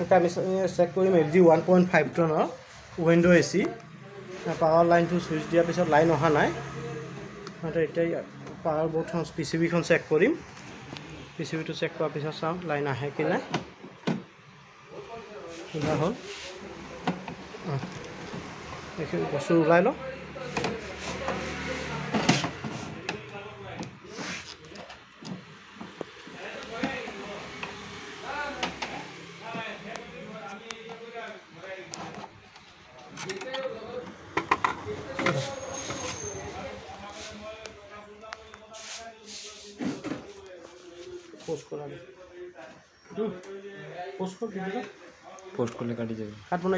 এটা আমি চেক কৰিম LG 1.5 টনৰ উইণ্ডো AC পাৱাৰ লাইনটো ছুইচ দিয়াৰ পিছত লাইন অহা নাই এতিয়া পাৱাৰ বৰ্ডখন PCBখন চেক কৰিম PCBটো চেক কৰাৰ পিছত চাওঁ লাইন আহে কি নাই খোলা হ'ল এইখিনি বস্তু ওলাই লওঁ पोस्ट करले काटी जाबे काटबो ना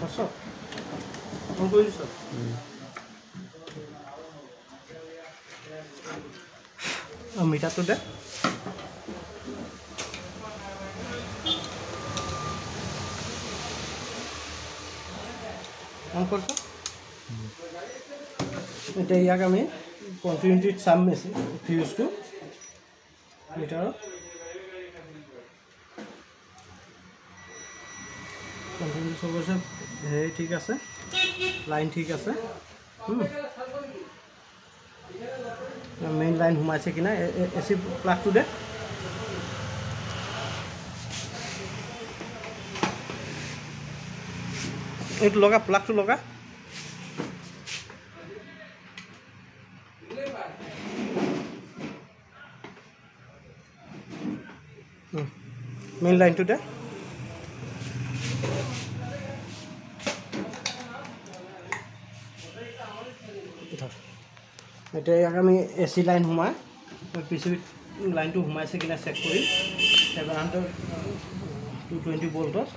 बसो फोन কৰিছ মিটাৰটো দে অন কৰছ এতিয়া ইয়াক আমি কন্টিনিউটিত চাম মেচিন ফিউজটো মিটাৰত কন্টিনিউটি চব আছে হেৰি ঠিক আছে লাইন ঠিক আছে মেইন লাইন ঘুমাইছে কি না এসি প্লাগটো দে এইটো লগা প্লাগটো লগা মেইন লাইনটো দে এতিয়া ইয়াক আমি AC লাইন ঘুমাই PCB লাইনটো ঘুমাইছে কিনা চেক কৰি 220 ভোল্টত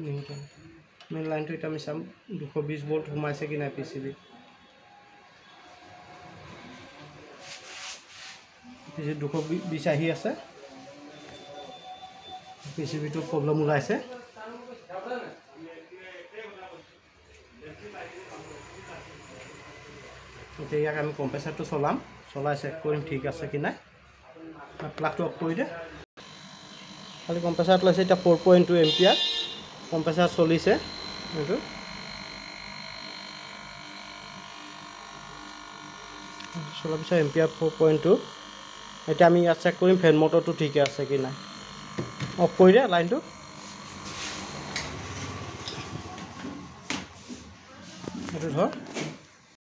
নিউটন মেইন লাইনটো এটা আমি চাম 220 ভোল্ট ঘুমাইছে কিনা PCB PCB 220 আহি আছে PCBটো প্ৰবলেম ওলাইছে এতিয়া ইয়াক আমি কম্প্ৰেসাৰটো চলাই চেক কৰিম ঠিক আছে কি নাই প্লাগটো অফ কৰি দে খালি কম্প্ৰেসাৰটো লৈছে এতিয়া 4.2 এম্পিয়াৰ কম্প্ৰেসাৰ চলিছে এইটো চলাৰ পিছত এম্পিয়াৰ 4.2 এতিয়া আমি ইয়াত চেক কৰিম ফেন মটৰটো ঠিকে আছে কি নাই অফ কৰি দে লাইনটো এইটো ধৰ